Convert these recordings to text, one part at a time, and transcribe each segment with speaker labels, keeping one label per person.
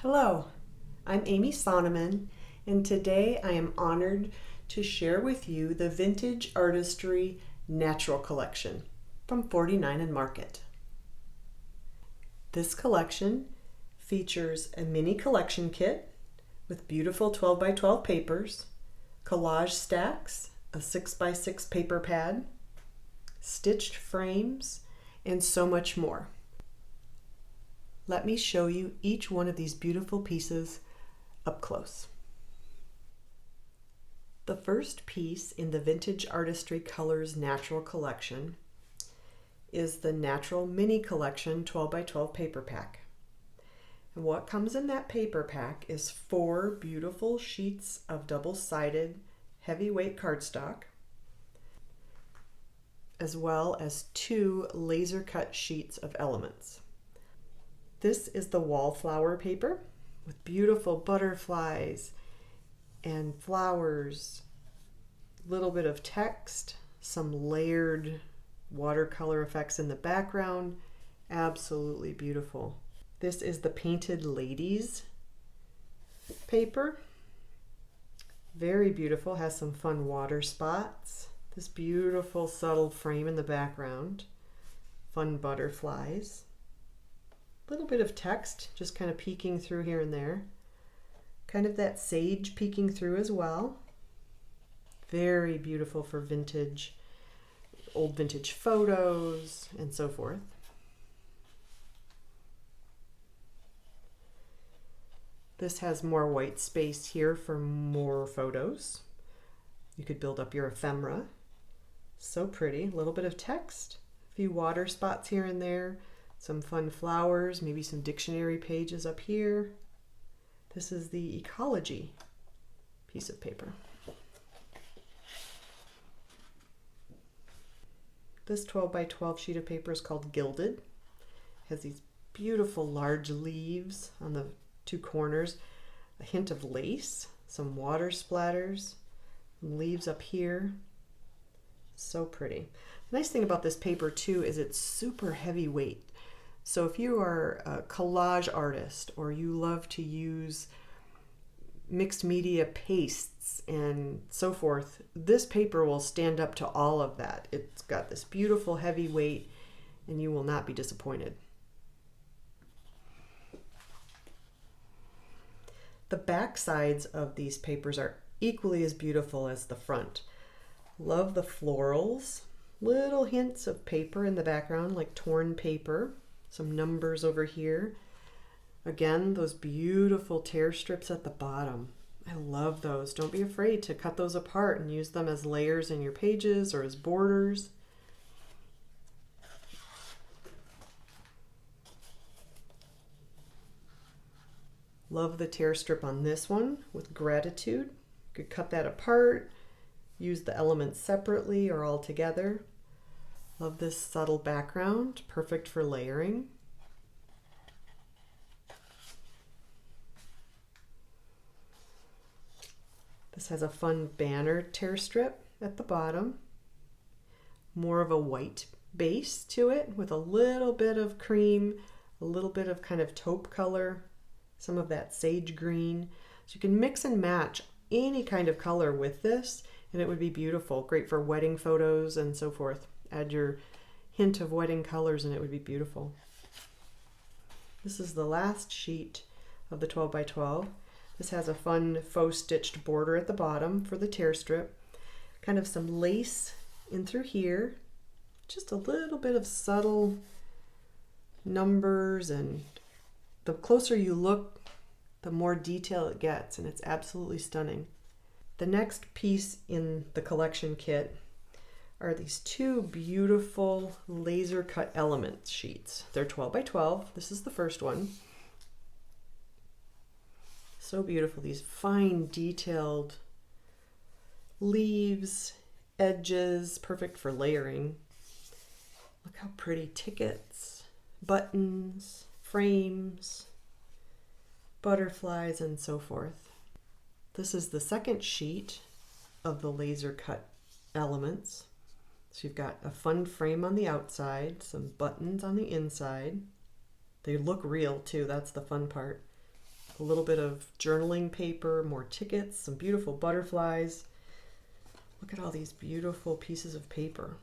Speaker 1: Hello, I'm Amy Sonneman, and today I am honored to share with you the Vintage Artistry Natural Collection from 49 and Market. This collection features a mini collection kit with beautiful 12 by 12 papers, collage stacks, a 6 by 6 paper pad, stitched frames, and so much more. Let me show you each one of these beautiful pieces up close. The first piece in the Vintage Artistry Colors Natural Collection is the Natural Mini Collection 12 by 12 paper pack. And what comes in that paper pack is 4 beautiful sheets of double-sided heavyweight cardstock, as well as 2 laser cut sheets of elements. This is the wallflower paper with beautiful butterflies and flowers, a little bit of text, some layered watercolor effects in the background. Absolutely beautiful. This is the Painted Ladies paper. Very beautiful, has some fun water spots. This beautiful subtle frame in the background. Fun butterflies. Little bit of text just kind of peeking through here and there. Kind of that sage peeking through as well. Very beautiful for vintage, old vintage photos and so forth. This has more white space here for more photos. You could build up your ephemera. So pretty. A little bit of text, a few water spots here and there. Some fun flowers, maybe some dictionary pages up here. This is the ecology piece of paper. This 12 by 12 sheet of paper is called Gilded. It has these beautiful large leaves on the 2 corners, a hint of lace, some water splatters, leaves up here. So pretty. The nice thing about this paper too is it's super heavyweight. So if you are a collage artist or you love to use mixed media pastes and so forth, this paper will stand up to all of that. It's got this beautiful heavy weight and you will not be disappointed. The back sides of these papers are equally as beautiful as the front. Love the florals, little hints of paper in the background like torn paper. Some numbers over here. Again, those beautiful tear strips at the bottom. I love those. Don't be afraid to cut those apart and use them as layers in your pages or as borders. Love the tear strip on this one with Gratitude. You could cut that apart, use the elements separately or all together. Love this subtle background, perfect for layering. This has a fun banner tear strip at the bottom. More of a white base to it with a little bit of cream, a little bit of kind of taupe color, some of that sage green. So you can mix and match any kind of color with this and it would be beautiful. Great for wedding photos and so forth. Add your hint of wedding colors and it would be beautiful. This is the last sheet of the 12 by 12. This has a fun faux stitched border at the bottom for the tear strip. Kind of some lace in through here. Just a little bit of subtle numbers, and the closer you look, the more detail it gets, and it's absolutely stunning. The next piece in the collection kit are these 2 beautiful laser cut element sheets. They're 12 by 12. This is the first one. So beautiful, these fine detailed leaves, edges, perfect for layering. Look how pretty. Tickets, buttons, frames, butterflies, and so forth. This is the second sheet of the laser cut elements. So you've got a fun frame on the outside, some buttons on the inside. They look real too, that's the fun part. a little bit of journaling paper, more tickets, some beautiful butterflies. Look at all these beautiful pieces of paper.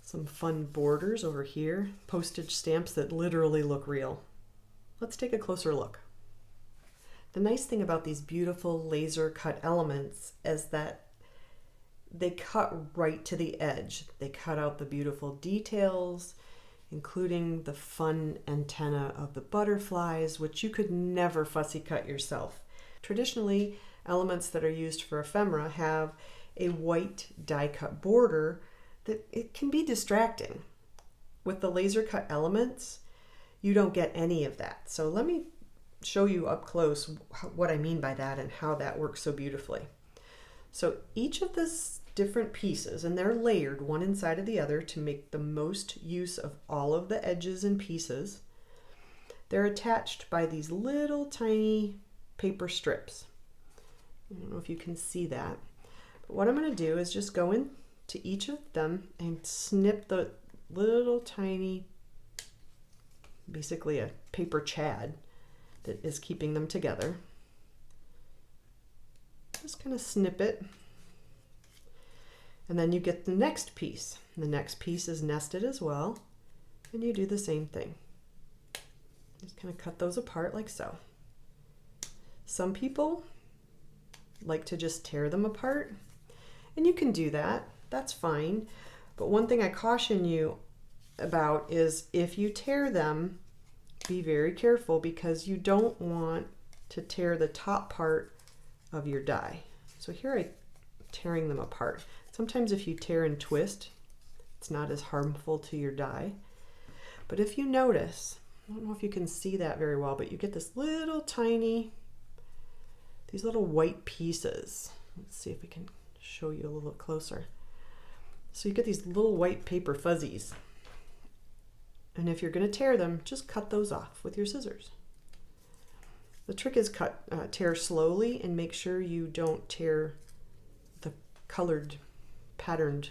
Speaker 1: Some fun borders over here, postage stamps that literally look real. Let's take a closer look. The nice thing about these beautiful laser cut elements is that they cut right to the edge. They cut out the beautiful details, including the fun antenna of the butterflies, which you could never fussy cut yourself. Traditionally, elements that are used for ephemera have a white die cut border that it can be distracting. With the laser cut elements, you don't get any of that. So let me show you up close what I mean by that and how that works so beautifully. So each of these different pieces, and they're layered one inside of the other to make the most use of all of the edges and pieces, they're attached by these little tiny paper strips. I don't know if you can see that, but what I'm going to do is just go into each of them and snip the little tiny, basically a paper chad that is keeping them together. Just kind of snip it. And then you get the next piece. The next piece is nested as well. And you do the same thing. Just kind of cut those apart like so. Some people like to just tear them apart. And you can do that. That's fine. But one thing I caution you about is if you tear them, be very careful because you don't want to tear the top part of your die. So here I'm tearing them apart. Sometimes if you tear and twist, it's not as harmful to your die. But if you notice, I don't know if you can see that very well, but you get this little tiny, these little white pieces. Let's see if we can show you a little closer. So you get these little white paper fuzzies. And if you're going to tear them, just cut those off with your scissors. The trick is tear slowly and make sure you don't tear the colored patterned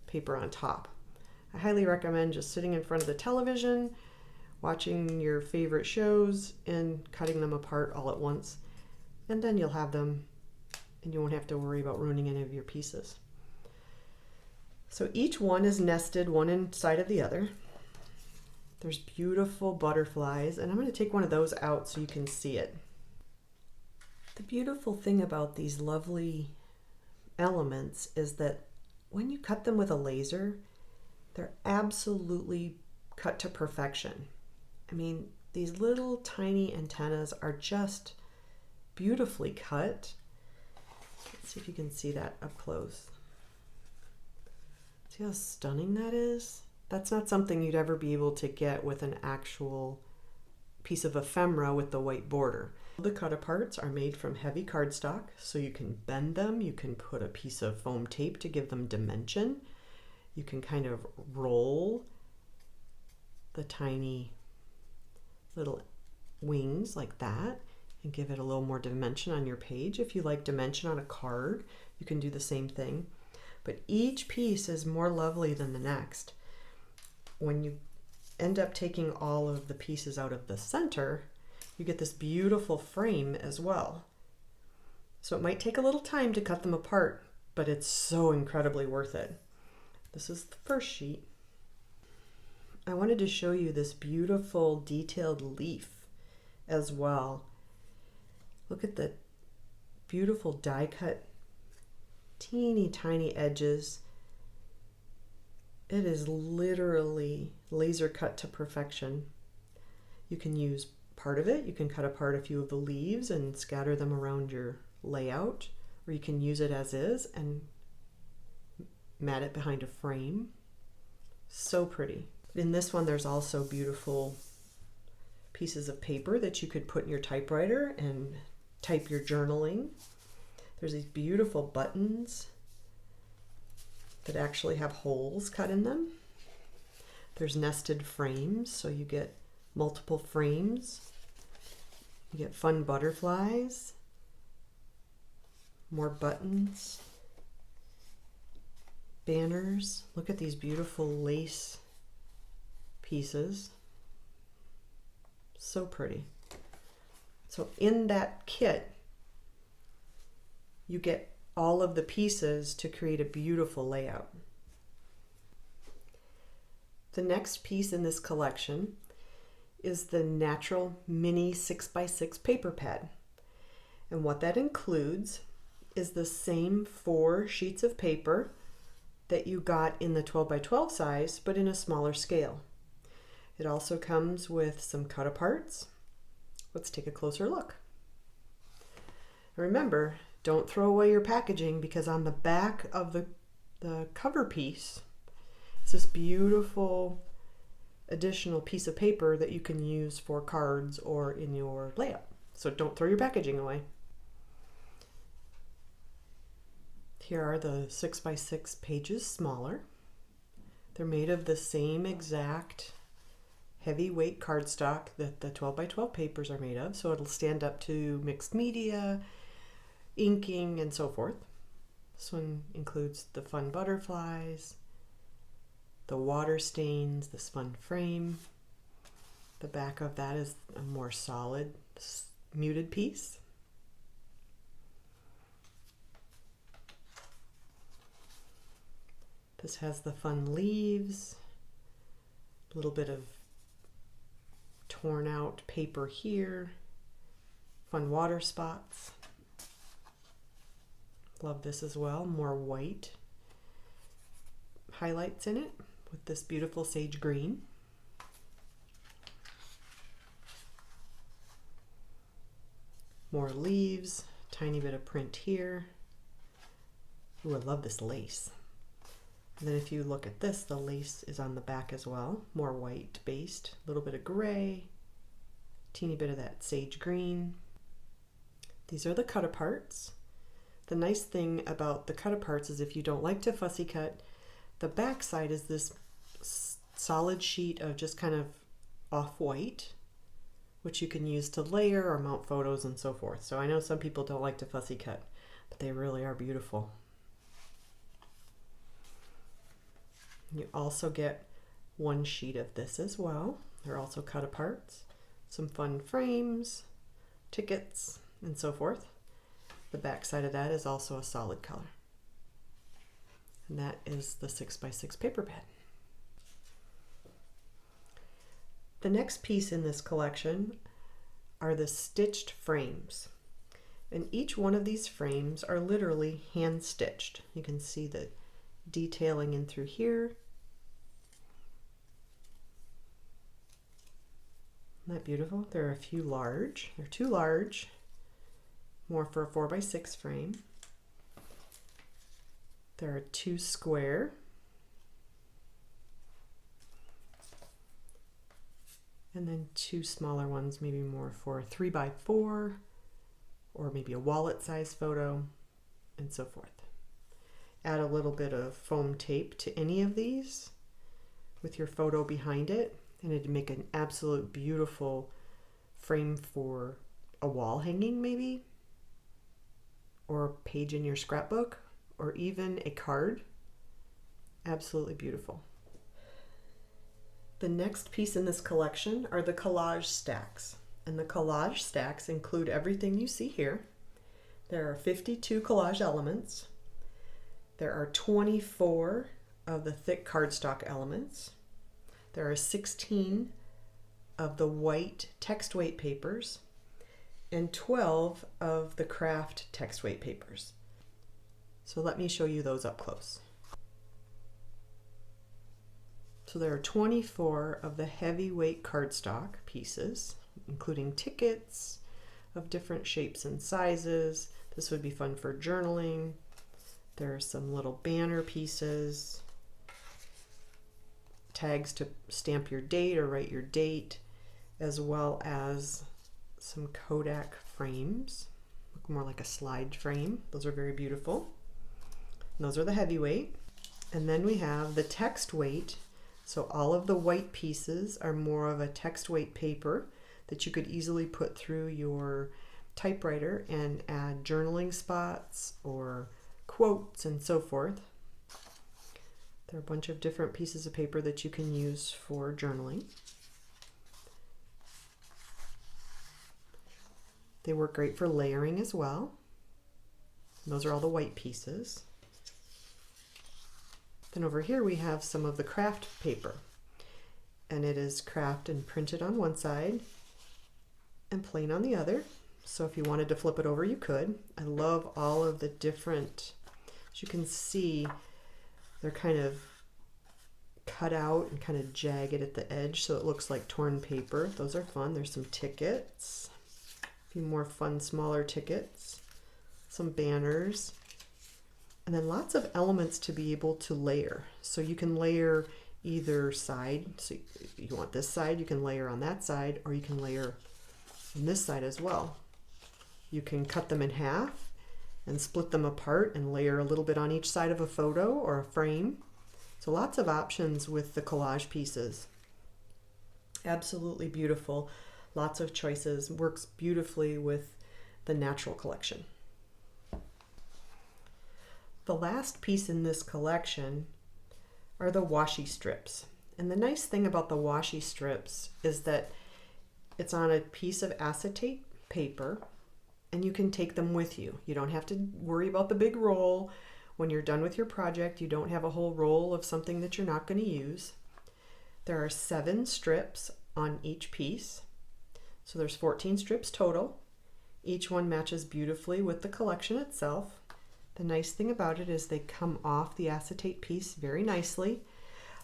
Speaker 1: paper on top. I highly recommend just sitting in front of the television, watching your favorite shows and cutting them apart all at once. And then you'll have them and you won't have to worry about ruining any of your pieces. So each one is nested one inside of the other. There's beautiful butterflies, and I'm going to take one of those out so you can see it. The beautiful thing about these lovely elements is that when you cut them with a laser, they're absolutely cut to perfection. I mean, these little tiny antennas are just beautifully cut. Let's see if you can see that up close. See how stunning that is? That's not something you'd ever be able to get with an actual piece of ephemera with the white border. The cut aparts are made from heavy cardstock, so you can bend them, you can put a piece of foam tape to give them dimension, you can kind of roll the tiny little wings like that and give it a little more dimension on your page. If you like dimension on a card, you can do the same thing. But each piece is more lovely than the next. When you end up taking all of the pieces out of the center, you get this beautiful frame as well. So it might take a little time to cut them apart, but it's so incredibly worth it. This is the first sheet. I wanted to show you this beautiful detailed leaf as well. Look at the beautiful die cut, teeny tiny edges. It is literally laser cut to perfection. You can use part of it. You can cut apart a few of the leaves and scatter them around your layout, or you can use it as is and mat it behind a frame. So pretty. In this one, there's also beautiful pieces of paper that you could put in your typewriter and type your journaling. There's these beautiful buttons that actually have holes cut in them. There's nested frames, so you get multiple frames. You get fun butterflies, more buttons, banners. Look at these beautiful lace pieces. So pretty. So in that kit, you get all of the pieces to create a beautiful layout. The next piece in this collection is the Natural Mini 6x6 paper pad. And what that includes is the same 4 sheets of paper that you got in the 12x12 size, but in a smaller scale. It also comes with some cut aparts. Let's take a closer look. Remember, don't throw away your packaging, because on the back of the cover piece is this beautiful additional piece of paper that you can use for cards or in your layout. So don't throw your packaging away. Here are the 6x6 pages smaller. They're made of the same exact heavyweight cardstock that the 12x12 papers are made of, so it'll stand up to mixed media, inking, and so forth. This one includes the fun butterflies, the water stains, this fun frame. The back of that is a more solid, muted piece. This has the fun leaves, a little bit of torn out paper here, fun water spots. Love this as well, more white highlights in it with this beautiful sage green. More leaves, tiny bit of print here. Ooh, I love this lace. And then if you look at this, the lace is on the back as well, more white based, a little bit of gray, teeny bit of that sage green. These are the cut aparts. The nice thing about the cut aparts is if you don't like to fussy cut, the back side is this solid sheet of just kind of off-white, which you can use to layer or mount photos and so forth. So I know some people don't like to fussy cut, but they really are beautiful. You also get one sheet of this as well. They're also cut aparts, some fun frames, tickets, and so forth. The back side of that is also a solid color. And that is the 6x6 paper pad. The next piece in this collection are the stitched frames. And each one of these frames are literally hand stitched. You can see the detailing in through here. Isn't that beautiful? There are a few large. They're too large, more for a 4x6 frame. There are 2 square. And then 2 smaller ones, maybe more for a 3x4 or maybe a wallet size photo, and so forth. Add a little bit of foam tape to any of these with your photo behind it, and it'd make an absolute beautiful frame for a wall hanging maybe, or a page in your scrapbook, or even a card. Absolutely beautiful. The next piece in this collection are the collage stacks. And the collage stacks include everything you see here. There are 52 collage elements. There are 24 of the thick cardstock elements. There are 16 of the white text weight papers and 12 of the craft text weight papers. So let me show you those up close. So there are 24 of the heavyweight cardstock pieces, including tickets of different shapes and sizes. This would be fun for journaling. There are some little banner pieces, tags to stamp your date or write your date, as well as some Kodak frames, look more like a slide frame. Those are very beautiful. And those are the heavyweight. And then we have the text weight. So all of the white pieces are more of a text weight paper that you could easily put through your typewriter and add journaling spots or quotes and so forth. There are a bunch of different pieces of paper that you can use for journaling. They work great for layering as well. And those are all the white pieces. Then over here we have some of the craft paper. And it is craft and printed on one side and plain on the other. So if you wanted to flip it over, you could. I love all of the different, as you can see, they're kind of cut out and kind of jagged at the edge, so it looks like torn paper. Those are fun. There's some tickets, a few more fun smaller tickets, some banners, and then lots of elements to be able to layer. So you can layer either side. So you want this side, you can layer on that side, or you can layer on this side as well. You can cut them in half and split them apart and layer a little bit on each side of a photo or a frame. So lots of options with the collage pieces. Absolutely beautiful. Lots of choices. Works beautifully with the natural collection. The last piece in this collection are the washi strips. And the nice thing about the washi strips is that it's on a piece of acetate paper and you can take them with you. You don't have to worry about the big roll. When you're done with your project, you don't have a whole roll of something that you're not going to use. There are 7 strips on each piece. So there's 14 strips total. Each one matches beautifully with the collection itself. The nice thing about it is they come off the acetate piece very nicely.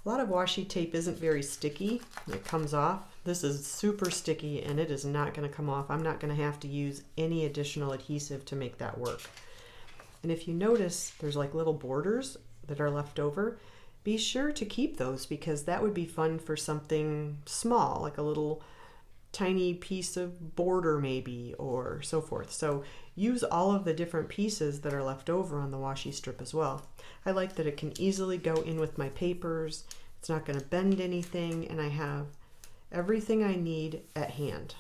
Speaker 1: A lot of washi tape isn't very sticky. It comes off. This is super sticky and it is not going to come off. I'm not going to have to use any additional adhesive to make that work. And if you notice, there's like little borders that are left over. Be sure to keep those because that would be fun for something small, like a little tiny piece of border maybe, or so forth. So use all of the different pieces that are left over on the washi strip as well. I like that it can easily go in with my papers. It's not going to bend anything, and I have everything I need at hand.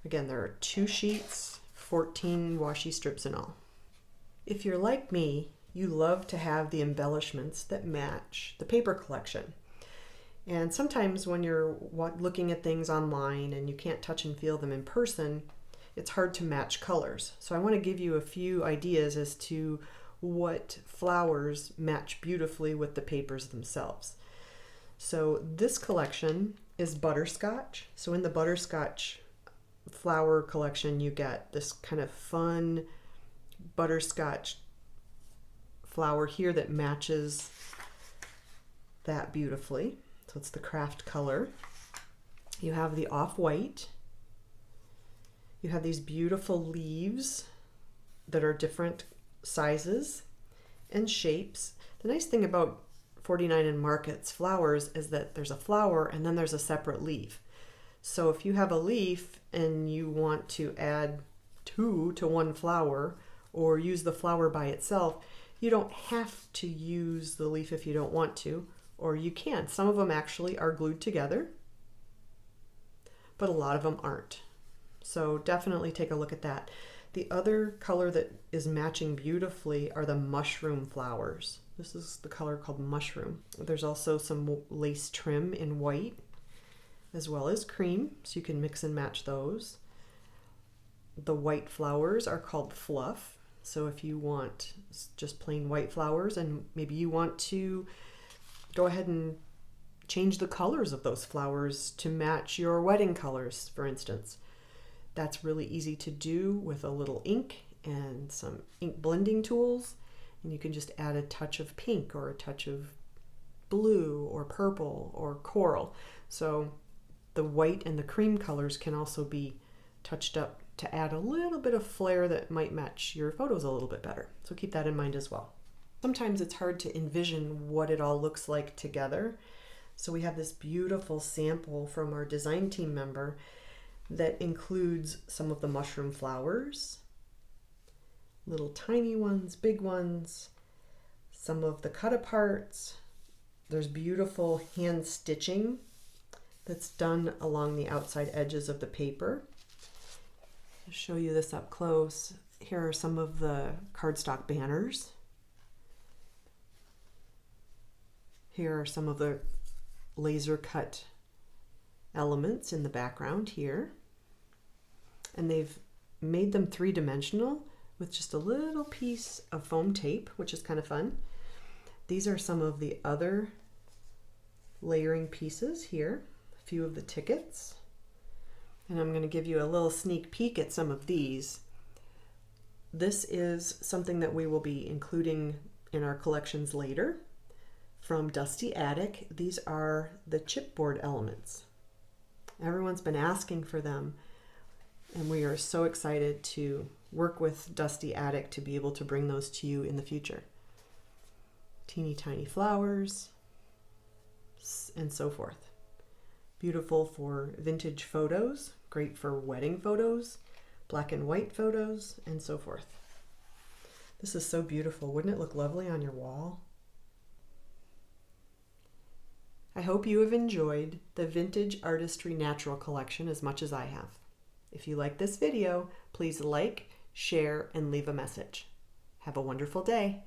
Speaker 1: Again, there are 2 sheets, 14 washi strips in all. If you're like me, you love to have the embellishments that match the paper collection. And sometimes when you're looking at things online and you can't touch and feel them in person, it's hard to match colors. So I want to give you a few ideas as to what flowers match beautifully with the papers themselves. So this collection is butterscotch. So in the butterscotch flower collection, you get this kind of fun butterscotch flower here that matches that beautifully. So it's the craft color. You have the off-white. You have these beautiful leaves that are different sizes and shapes. The nice thing about 49 and Market's flowers is that there's a flower and then there's a separate leaf. So if you have a leaf and you want to add 2 to one flower or use the flower by itself, you don't have to use the leaf if you don't want to, or you can. Some of them actually are glued together, but a lot of them aren't. So definitely take a look at that. The other color that is matching beautifully are the mushroom flowers. This is the color called mushroom. There's also some lace trim in white as well as cream, so you can mix and match those. The white flowers are called fluff. So if you want just plain white flowers and maybe you want to go ahead and change the colors of those flowers to match your wedding colors, for instance, that's really easy to do with a little ink and some ink blending tools. And you can just add a touch of pink or a touch of blue or purple or coral. So the white and the cream colors can also be touched up to add a little bit of flair that might match your photos a little bit better. So keep that in mind as well. Sometimes it's hard to envision what it all looks like together. So we have this beautiful sample from our design team member that includes some of the mushroom flowers, little tiny ones, big ones, some of the cut aparts. There's beautiful hand stitching that's done along the outside edges of the paper. I'll show you this up close. Here are some of the cardstock banners. Here are some of the laser cut elements in the background here. and they've made them three-dimensional with just a little piece of foam tape, which is kind of fun. These are some of the other layering pieces here, a few of the tickets. And I'm going to give you a little sneak peek at some of these. This is something that we will be including in our collections later. From Dusty Attic, these are the chipboard elements. Everyone's been asking for them, and we are so excited to work with Dusty Attic to be able to bring those to you in the future. Teeny tiny flowers, and so forth. Beautiful for vintage photos, great for wedding photos, black and white photos, and so forth. This is so beautiful. Wouldn't it look lovely on your wall? I hope you have enjoyed the Vintage Artistry Natural Collection as much as I have. If you like this video, please like, share, and leave a message. Have a wonderful day.